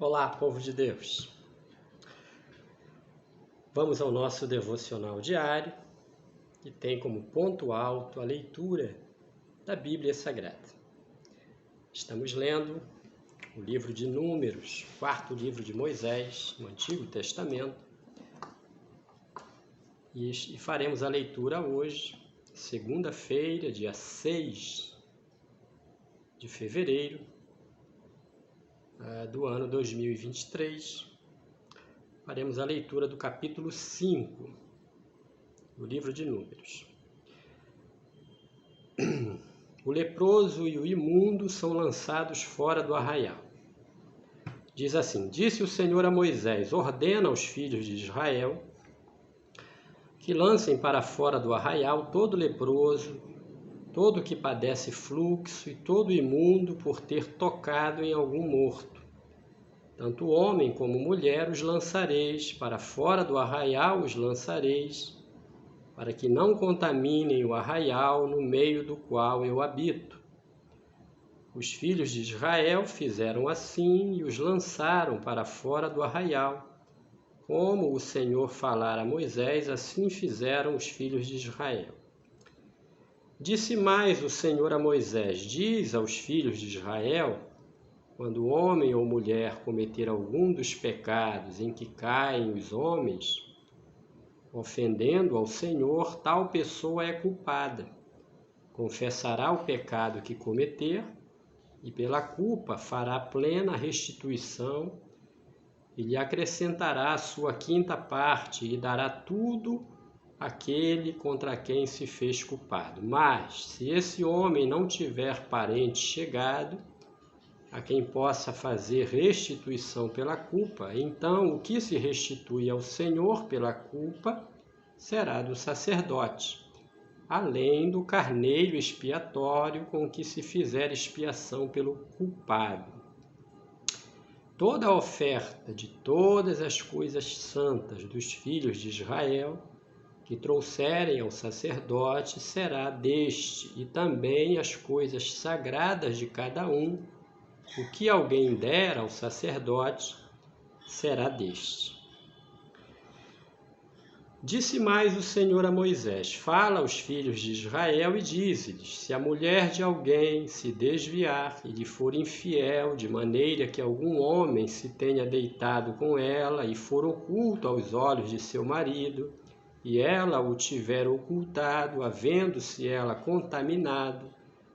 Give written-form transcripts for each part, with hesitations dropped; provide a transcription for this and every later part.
Olá, povo de Deus! Vamos ao nosso devocional diário, que tem como ponto alto a leitura da Bíblia Sagrada. Estamos lendo o livro de Números, quarto livro de Moisés, no Antigo Testamento, e faremos a leitura hoje, segunda-feira, dia 6 de fevereiro do ano 2023. Faremos a leitura do capítulo 5 do livro de Números. O leproso e o imundo são lançados fora do arraial. Diz assim: Disse o Senhor a Moisés: ordena aos filhos de Israel que lancem para fora do arraial todo leproso, todo que padece fluxo e todo imundo por ter tocado em algum morto. Tanto homem como mulher os lançareis, para fora do arraial os lançareis, para que não contaminem o arraial no meio do qual eu habito. Os filhos de Israel fizeram assim e os lançaram para fora do arraial. Como o Senhor falara a Moisés, assim fizeram os filhos de Israel. Disse mais o Senhor a Moisés: diz aos filhos de Israel: quando homem ou mulher cometer algum dos pecados em que caem os homens, ofendendo ao Senhor, tal pessoa é culpada. Confessará o pecado que cometer e pela culpa fará plena restituição e lhe acrescentará a sua quinta parte e dará tudo àquele contra quem se fez culpado. Mas, se esse homem não tiver parente chegado, a quem possa fazer restituição pela culpa, então o que se restitui ao Senhor pela culpa será do sacerdote, além do carneiro expiatório com que se fizer expiação pelo culpado. Toda a oferta de todas as coisas santas dos filhos de Israel que trouxerem ao sacerdote será deste, e também as coisas sagradas de cada um, o que alguém der ao sacerdote será deste. Disse mais o Senhor a Moisés: fala aos filhos de Israel e dize-lhes: se a mulher de alguém se desviar e lhe for infiel, de maneira que algum homem se tenha deitado com ela e for oculto aos olhos de seu marido, e ela o tiver ocultado, havendo-se ela contaminado,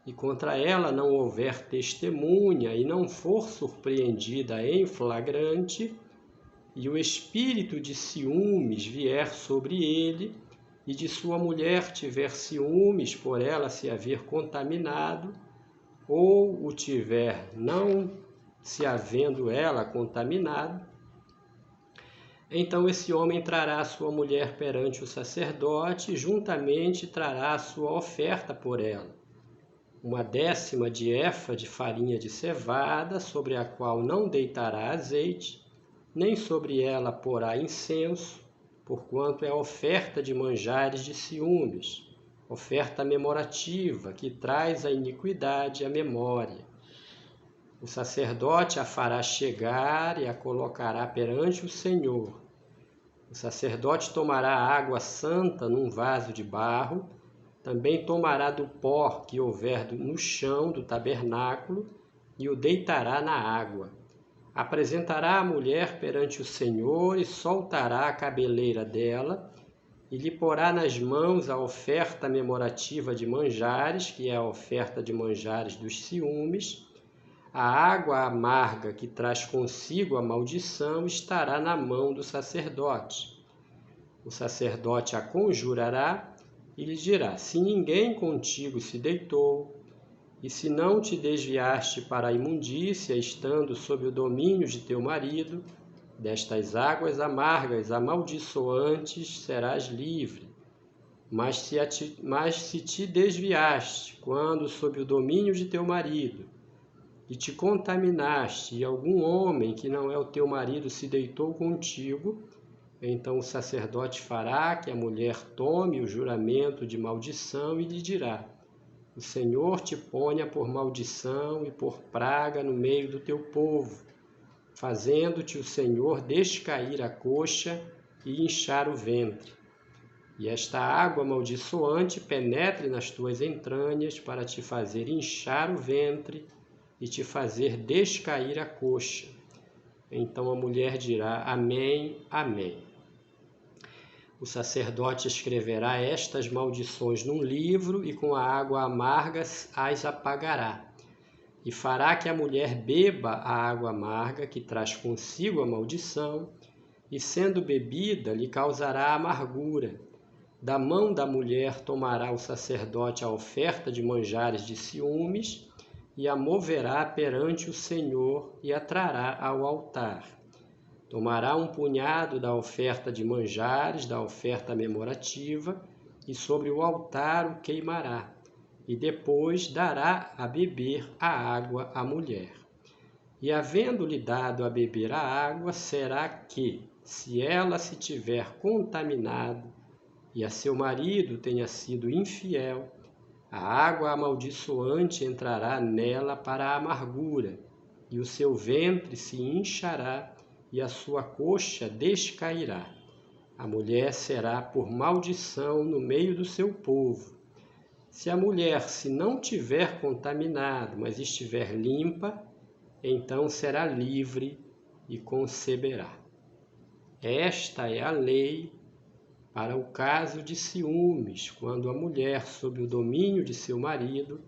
e contra ela não houver testemunha e não for surpreendida em flagrante, e o espírito de ciúmes vier sobre ele, e de sua mulher tiver ciúmes por ela se haver contaminado, ou o tiver não se havendo ela contaminado, então esse homem trará a sua mulher perante o sacerdote e juntamente trará a sua oferta por ela. 1/10 de efa de farinha de cevada, sobre a qual não deitará azeite, nem sobre ela porá incenso, porquanto é oferta de manjares de ciúmes, oferta memorativa, que traz a iniquidade à memória. O sacerdote a fará chegar e a colocará perante o Senhor. O sacerdote tomará água santa num vaso de barro, também tomará do pó que houver no chão do tabernáculo e o deitará na água. Apresentará a mulher perante o Senhor e soltará a cabeleira dela e lhe porá nas mãos a oferta memorativa de manjares, que é a oferta de manjares dos ciúmes. A água amarga que traz consigo a maldição estará na mão do sacerdote. O sacerdote a conjurará e lhe dirá: se ninguém contigo se deitou, e se não te desviaste para a imundícia, estando sob o domínio de teu marido, destas águas amargas amaldiçoantes serás livre. Mas se te desviaste, quando sob o domínio de teu marido, e te contaminaste, e algum homem que não é o teu marido se deitou contigo, então o sacerdote fará que a mulher tome o juramento de maldição e lhe dirá: o Senhor te ponha por maldição e por praga no meio do teu povo. fazendo-te o Senhor descair a coxa e inchar o ventre. E esta água amaldiçoante penetre nas tuas entranhas para te fazer inchar o ventre e te fazer descair a coxa. Então a mulher dirá: Amém, Amém. O sacerdote escreverá estas maldições num livro e com a água amarga as apagará. E fará que a mulher beba a água amarga que traz consigo a maldição, e sendo bebida lhe causará amargura. Da mão da mulher tomará o sacerdote a oferta de manjares de ciúmes, e a moverá perante o Senhor e a trará ao altar. Tomará um punhado da oferta de manjares, da oferta memorativa, e sobre o altar o queimará, e depois dará a beber a água à mulher. E havendo-lhe dado a beber a água, será que, se ela se tiver contaminado, e a seu marido tenha sido infiel, a água amaldiçoante entrará nela para a amargura, e o seu ventre se inchará, e a sua coxa descairá. A mulher será por maldição no meio do seu povo. Se a mulher se não tiver contaminado, mas estiver limpa, então será livre e conceberá. Esta é a lei para o caso de ciúmes, quando a mulher, sob o domínio de seu marido,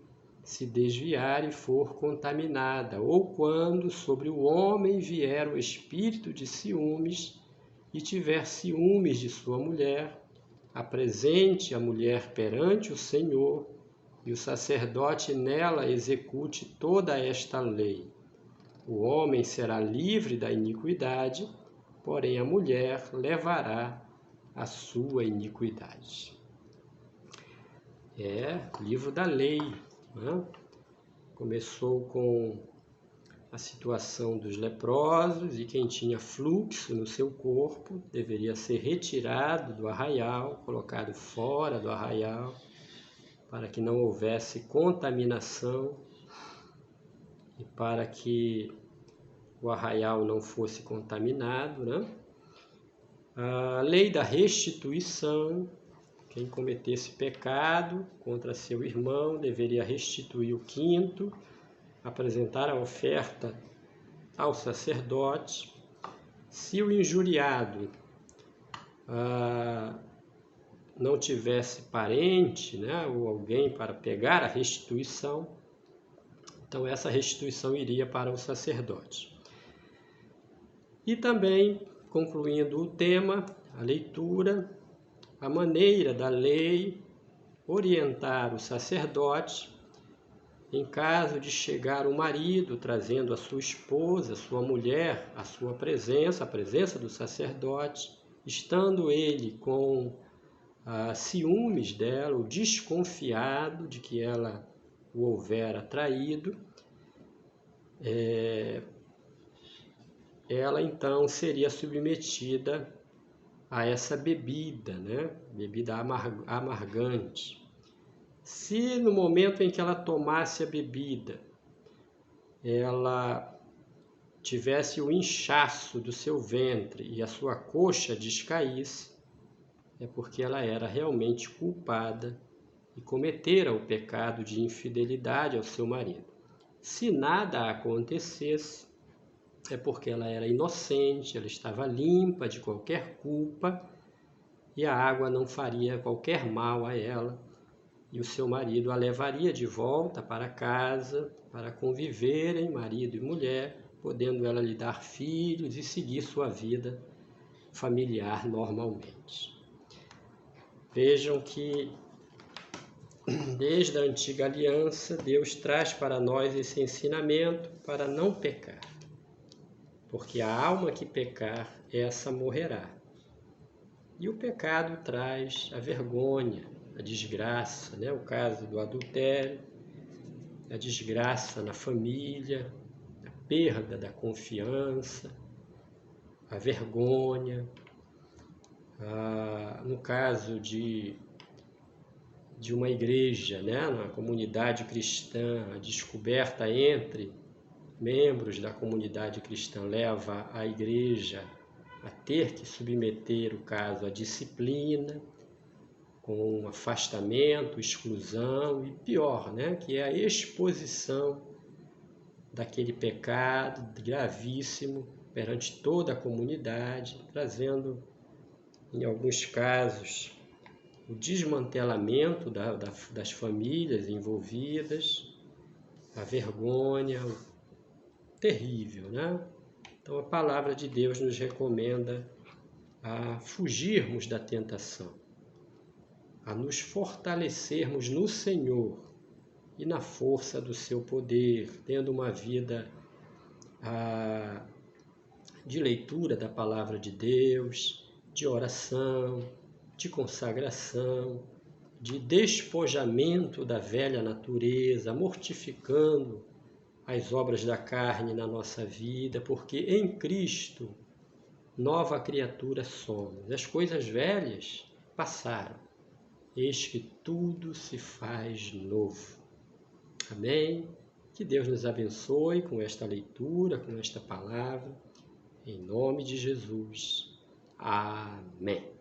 se desviar e for contaminada, ou quando sobre o homem vier o espírito de ciúmes e tiver ciúmes de sua mulher, apresente a mulher perante o Senhor, e o sacerdote nela execute toda esta lei. O homem será livre da iniquidade, porém a mulher levará a sua iniquidade. É livro da lei, né? Começou com a situação dos leprosos, e quem tinha fluxo no seu corpo deveria ser retirado do arraial, colocado fora do arraial, para que não houvesse contaminação e para que o arraial não fosse contaminado, né? A lei da restituição: quem cometesse pecado contra seu irmão deveria restituir o quinto, apresentar a oferta ao sacerdote. Se o injuriado não tivesse parente, né, ou alguém para pegar a restituição, então essa restituição iria para o sacerdote. E também, concluindo o tema, a leitura, a maneira da lei orientar o sacerdote em caso de chegar o marido trazendo a sua esposa, sua mulher, a sua presença, a presença do sacerdote, estando ele com ciúmes dela, ou desconfiado de que ela o houvera traído, ela então seria submetida a essa bebida, né? Bebida amargante. Se no momento em que ela tomasse a bebida, ela tivesse o inchaço do seu ventre e a sua coxa descaísse, é porque ela era realmente culpada e cometera o pecado de infidelidade ao seu marido. Se nada acontecesse, é porque ela era inocente, ela estava limpa de qualquer culpa e a água não faria qualquer mal a ela, e o seu marido a levaria de volta para casa para conviverem, marido e mulher, podendo ela lhe dar filhos e seguir sua vida familiar normalmente. Vejam que desde a antiga aliança Deus traz para nós esse ensinamento para não pecar, porque a alma que pecar, essa morrerá. E o pecado traz a vergonha, a desgraça, né? O caso do adultério, a desgraça na família, a perda da confiança, a vergonha. No caso de uma igreja, né? Na comunidade cristã, a descoberta entre membros da comunidade cristã leva a igreja a ter que submeter o caso à disciplina, com afastamento, exclusão e pior, né, que é a exposição daquele pecado gravíssimo perante toda a comunidade, trazendo, em alguns casos, o desmantelamento das famílias envolvidas, a vergonha, o terrível, né? Então a palavra de Deus nos recomenda a fugirmos da tentação, a nos fortalecermos no Senhor e na força do seu poder, tendo uma vida de leitura da palavra de Deus, de oração, de consagração, de despojamento da velha natureza, mortificando as obras da carne na nossa vida, porque em Cristo nova criatura somos. As coisas velhas passaram, eis que tudo se faz novo. Amém? Que Deus nos abençoe com esta leitura, com esta palavra, em nome de Jesus. Amém.